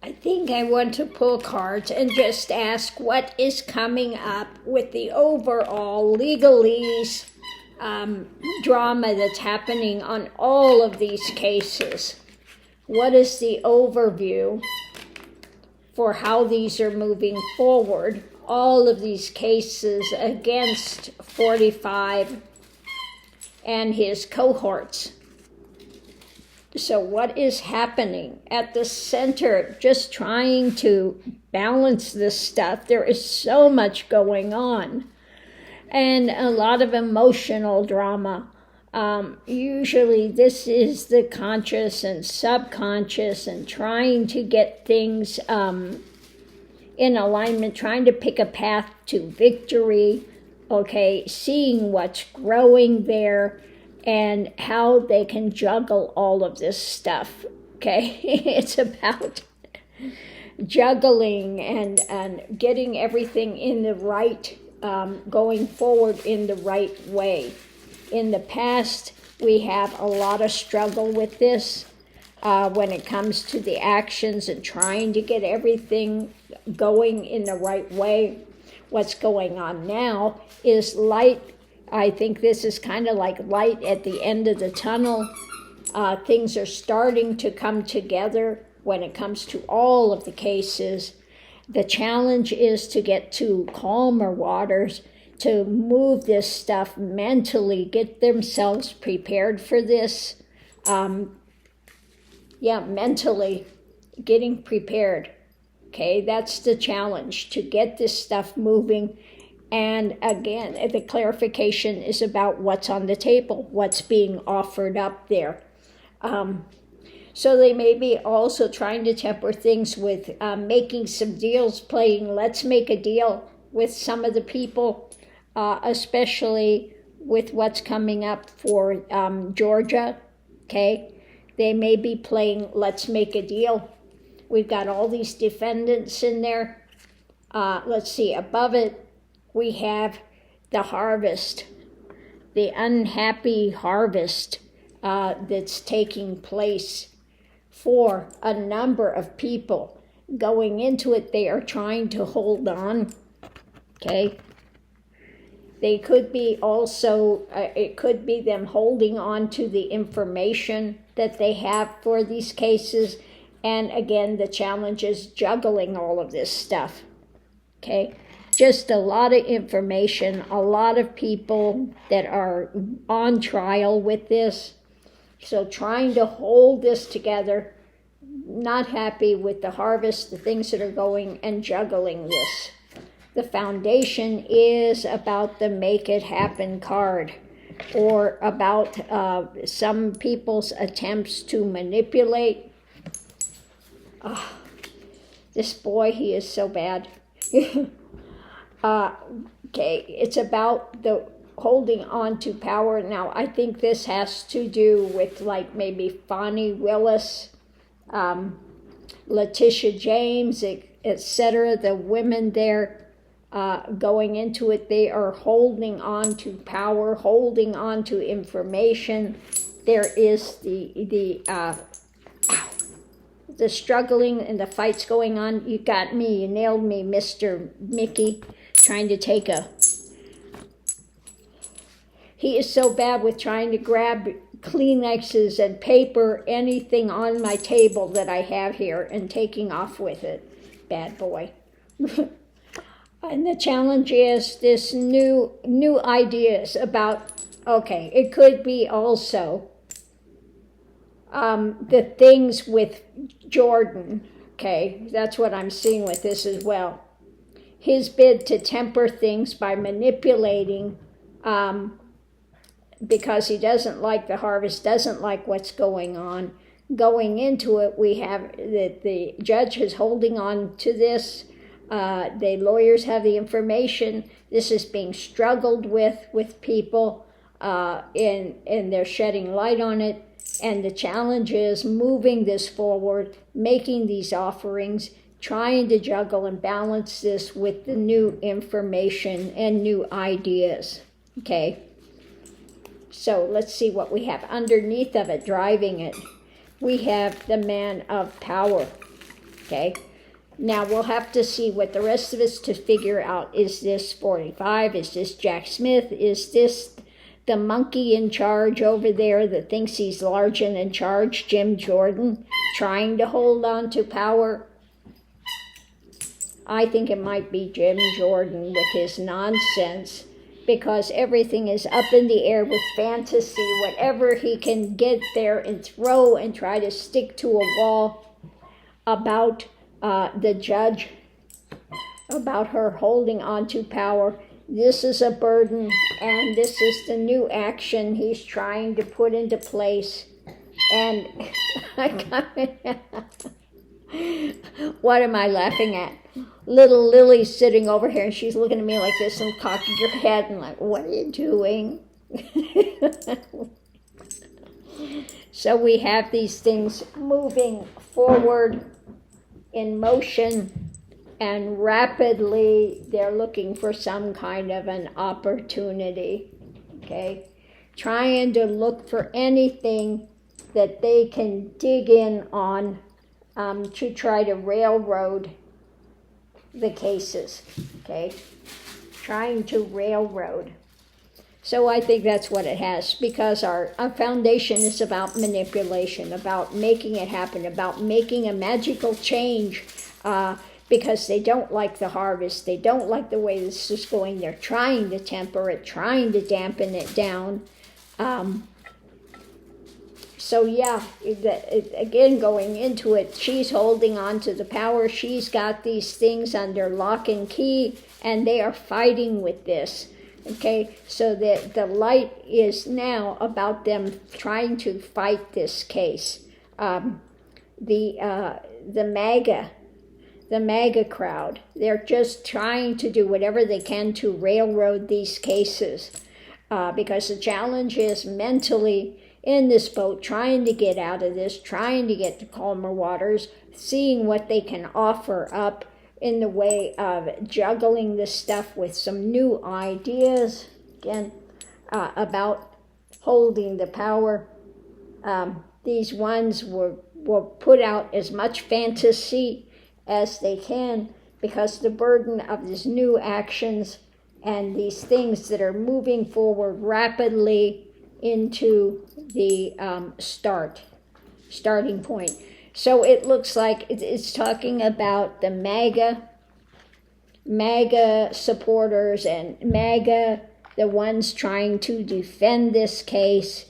I think I want to pull cards and just ask what is coming up with the overall legalese drama that's happening on all of these cases. What is the overview for how these are moving forward? All of these cases against 45 and his cohorts. So what is happening at the center, just trying to balance this stuff? There is so much going on and a lot of emotional drama. Usually this is the conscious and subconscious and trying to get things in alignment, trying to pick a path to victory, okay, seeing what's growing there and how they can juggle all of this stuff, okay? It's about juggling and getting everything in the right, going forward in the right way. In the past, we have a lot of struggle with this when it comes to the actions and trying to get everything going in the right way. What's going on now is light. I think this is kind of like light at the end of the tunnel. Things are starting to come together when it comes to all of the cases. The challenge is to get to calmer waters, to move this stuff mentally, get themselves prepared for this. Mentally getting prepared. Okay, that's the challenge, to get this stuff moving. And again, the clarification is about what's on the table, what's being offered up there. So they may be also trying to temper things with making some deals, playing let's make a deal with some of the people, especially with what's coming up for Georgia, okay? They may be playing let's make a deal. We've got all these defendants in there. Let's see, above it, we have the harvest, the unhappy harvest that's taking place for a number of people. Going into it, they are trying to hold on, okay? They could be also, it could be them holding on to the information that they have for these cases. And again, the challenge is juggling all of this stuff, okay? Just a lot of information, a lot of people that are on trial with this. So trying to hold this together, not happy with the harvest, the things that are going, and juggling this. The foundation is about the make it happen card, or about some people's attempts to manipulate. This boy, he is so bad. Okay, it's about the holding on to power. Now, I think this has to do with like maybe Fonnie Willis, Letitia James, etc. The women there going into it, they are holding on to power, holding on to information. There is the struggling and the fights going on. You got me, you nailed me, Mr. Mickey, trying to take he is so bad with trying to grab Kleenexes and paper, anything on my table that I have here, and taking off with it. Bad boy. And the challenge is this new ideas about, okay, it could be also the things with Jordan, okay, that's what I'm seeing with this as well. His bid to temper things by manipulating, because he doesn't like the harvest, doesn't like what's going on. Going into it, we have that the judge is holding on to this. The lawyers have the information. This is being struggled with people, and they're shedding light on it. And the challenge is moving this forward, making these offerings, trying to juggle and balance this with the new information and new ideas, okay? So let's see what we have underneath of it, driving it. We have the man of power. okay? Now we'll have to see what the rest of us to figure out. Is this 45? Is this Jack Smith? Is this the monkey in charge over there that thinks he's large and in charge, Jim Jordan, trying to hold on to power? I think it might be Jim Jordan with his nonsense, because everything is up in the air with fantasy, whatever he can get there and throw and try to stick to a wall about the judge, about her holding on to power. This is a burden, and this is the new action he's trying to put into place. And what am I laughing at? Little Lily's sitting over here, and she's looking at me like this and cocking her head and like, what are you doing? So we have these things moving forward in motion, and rapidly they're looking for some kind of an opportunity, okay? Trying to look for anything that they can dig in on to try to railroad the cases, okay? Trying to railroad. So I think that's what it has, because our foundation is about manipulation, about making it happen, about making a magical change, because they don't like the harvest, they don't like the way this is going, they're trying to temper it, trying to dampen it down. So yeah, again, going into it, she's holding on to the power, she's got these things under lock and key, and they are fighting with this. Okay, so the light is now about them trying to fight this case. The MAGA crowd, they're just trying to do whatever they can to railroad these cases, because the challenge is mentally in this boat, trying to get out of this, trying to get to calmer waters, seeing what they can offer up in the way of juggling this stuff with some new ideas, again, about holding the power. These ones will put out as much fantasy as they can, because the burden of these new actions and these things that are moving forward rapidly into the starting point. So it looks like it's talking about the MAGA supporters and MAGA, the ones trying to defend this case,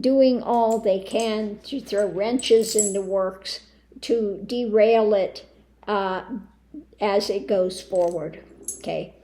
doing all they can to throw wrenches in the works, to derail it as it goes forward, okay?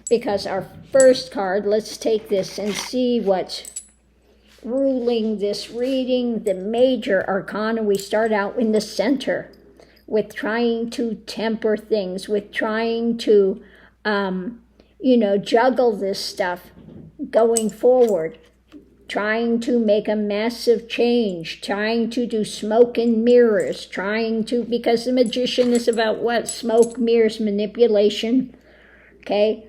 Because our first card, let's take this and see what's ruling this reading. The major arcana, we start out in the center with trying to temper things, with trying to juggle this stuff going forward, trying to make a massive change, trying to do smoke and mirrors, because the magician is about what? Smoke, mirrors, manipulation, okay?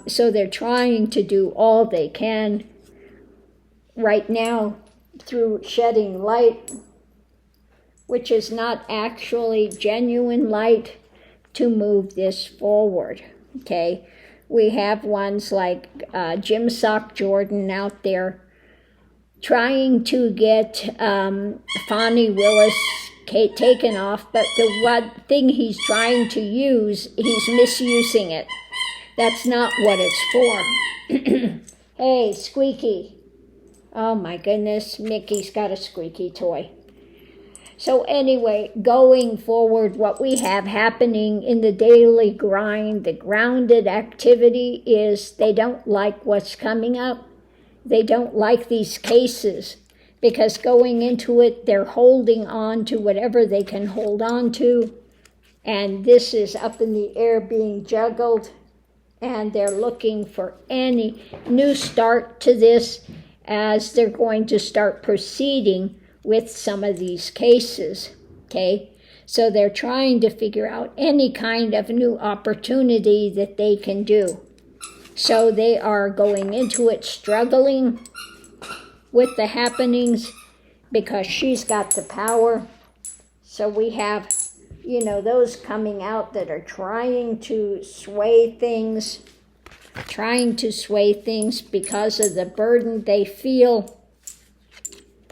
So they're trying to do all they can right now through shedding light, which is not actually genuine light, to move this forward, okay? We have ones like Jim Sock Jordan out there trying to get Fonnie Willis taken off, but the one thing he's trying to use, he's misusing it. That's not what it's for. Hey, Squeaky. Oh my goodness, Mickey's got a squeaky toy. So anyway, going forward, what we have happening in the daily grind, the grounded activity, is they don't like what's coming up. They don't like these cases, because going into it, they're holding on to whatever they can hold on to. And this is up in the air being juggled, and they're looking for any new start to this, as they're going to start proceeding with some of these cases, okay? So they're trying to figure out any kind of new opportunity that they can do. So they are going into it struggling with the happenings, because she's got the power. So we have those coming out that are trying to sway things because of the burden they feel.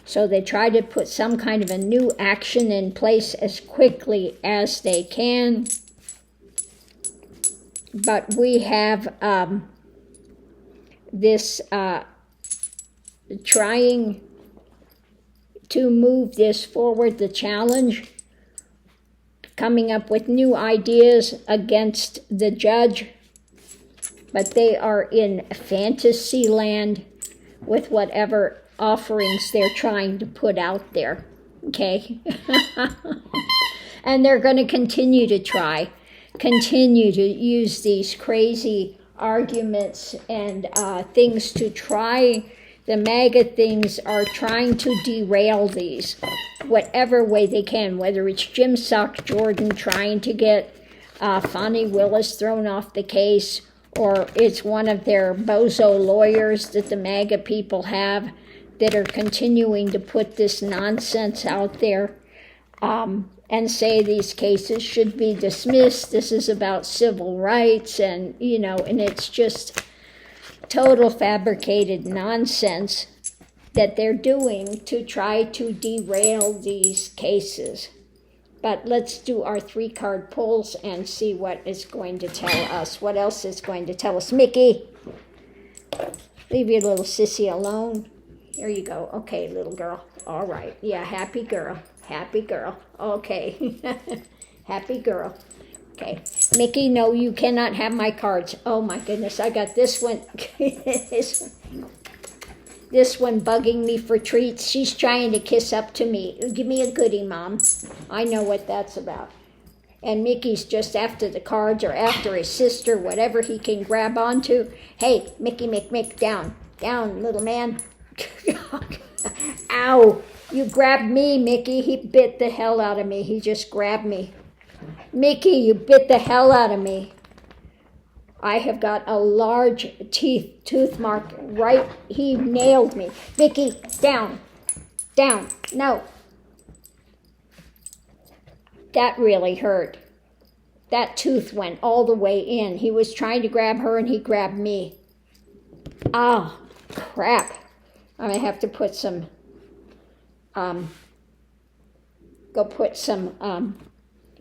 So they try to put some kind of a new action in place as quickly as they can. But we have this trying to move this forward, the challenge, coming up with new ideas against the judge. But they are in fantasy land with whatever offerings they're trying to put out there, okay? And they're going to continue to use these crazy arguments and things to try. The MAGA things are trying to derail these whatever way they can, whether it's Jim Sock Jordan trying to get Fani Willis thrown off the case, or it's one of their bozo lawyers that the MAGA people have that are continuing to put this nonsense out there and say these cases should be dismissed. This is about civil rights, and and it's just total fabricated nonsense that they're doing to try to derail these cases. But let's do our 3-card pulls and see what it's going to tell us. What else is going to tell us? Mickey, leave your little sissy alone. Here you go. Okay, little girl. All right. Yeah, happy girl. Happy girl. Okay. Happy girl. Okay. Mickey, no, you cannot have my cards. Oh, my goodness. I got this one. This one bugging me for treats. She's trying to kiss up to me. Give me a goodie, Mom. I know what that's about. And Mickey's just after the cards or after his sister, whatever he can grab onto. Hey, Mickey, Mick, down. Down, little man. Ow. You grabbed me, Mickey. He bit the hell out of me. He just grabbed me. Mickey, you bit the hell out of me. I have got a large tooth mark right. He nailed me. Mickey, down. Down. No. That really hurt. That tooth went all the way in. He was trying to grab her and he grabbed me. Oh, crap. I'm going to have to put some,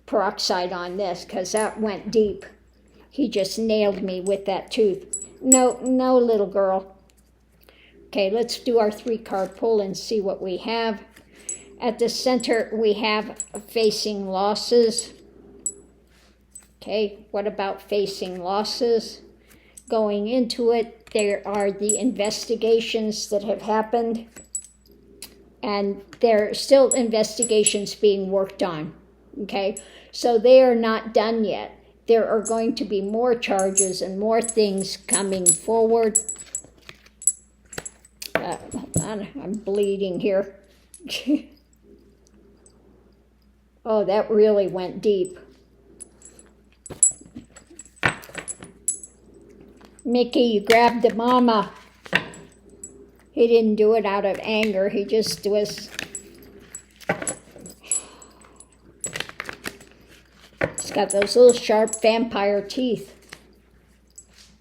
peroxide on this because that went deep. He just nailed me with that tooth. No, little girl. Okay, let's do our 3-card pull and see what we have. At the center, we have facing losses. Okay, what about facing losses? Going into it, there are the investigations that have happened, and there are still investigations being worked on. Okay, so they are not done yet. There are going to be more charges and more things coming forward. I'm bleeding here. Oh, that really went deep. Mickey, you grabbed the mama. He didn't do it out of anger. He just was... It's got those little sharp vampire teeth.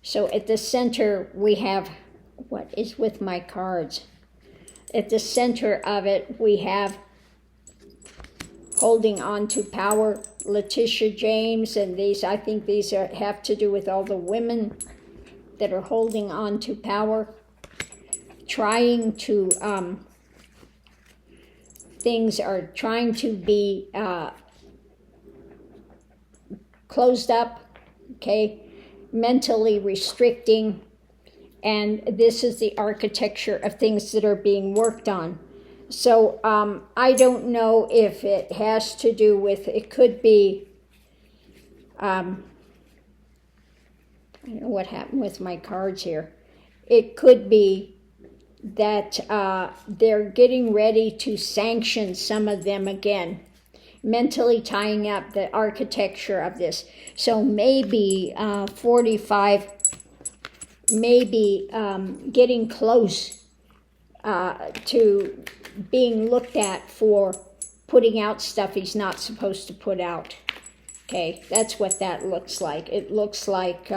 So at the center, we have... What is with my cards? At the center of it, we have holding on to power, Letitia James, and these, I think these have to do with all the women that are holding on to power, trying to, things are trying to be closed up, okay, mentally restricting, and this is the architecture of things that are being worked on. So I don't know if it has to do with, it could be, I don't know what happened with my cards here. It could be that they're getting ready to sanction some of them again, mentally tying up the architecture of this. So maybe 45, maybe getting close to being looked at for putting out stuff he's not supposed to put out. Okay, that's what that looks like. It looks like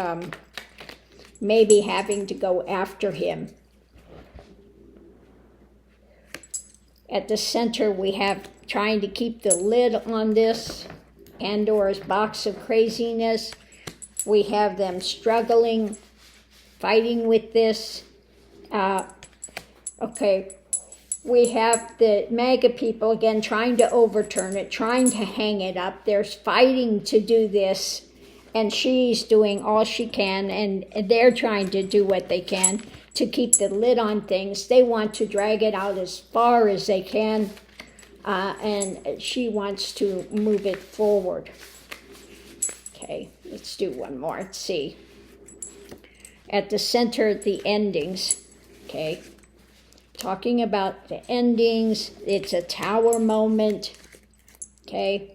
maybe having to go after him. At the center, we have trying to keep the lid on this Pandora's box of craziness. We have them struggling, fighting with this. Okay, we have the MAGA people again trying to overturn it, trying to hang it up. They're fighting to do this, and she's doing all she can, and they're trying to do what they can to keep the lid on things. They want to drag it out as far as they can, and she wants to move it forward. Okay, let's do one more. Let's see. At the center, the endings. Okay, talking about the endings. It's a tower moment. Okay,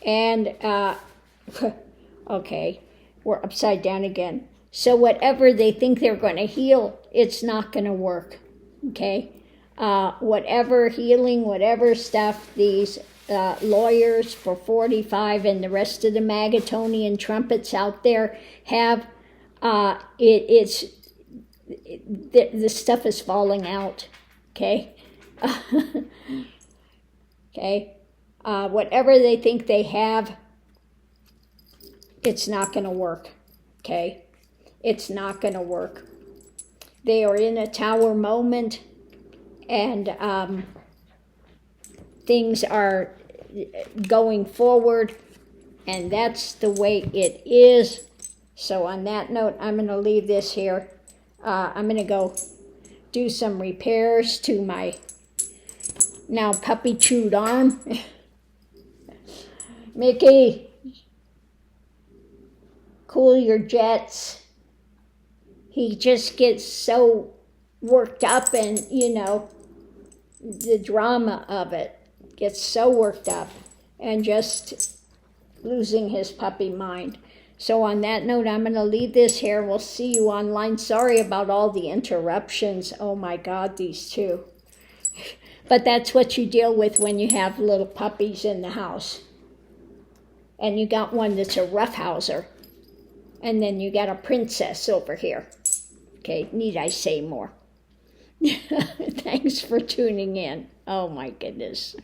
and okay, we're upside down again. So whatever they think they're going to heal, it's not going to work, okay? Whatever healing, whatever stuff these lawyers for 45 and the rest of the Magatonian trumpets out there have, the stuff is falling out, okay? Okay? Whatever they think they have, it's not going to work, okay? It's not going to work. They are in a tower moment, and things are going forward, and that's the way it is. So on that note, I'm going to leave this here. I'm going to go do some repairs to my now puppy-chewed arm. Mickey, cool your jets. He just gets so worked up, and, the drama of it gets so worked up and just losing his puppy mind. So on that note, I'm going to leave this here. We'll see you online. Sorry about all the interruptions. Oh my God, these two. But that's what you deal with when you have little puppies in the house. And you got one that's a roughhouser. And then you got a princess over here. Okay, need I say more? Thanks for tuning in. Oh my goodness.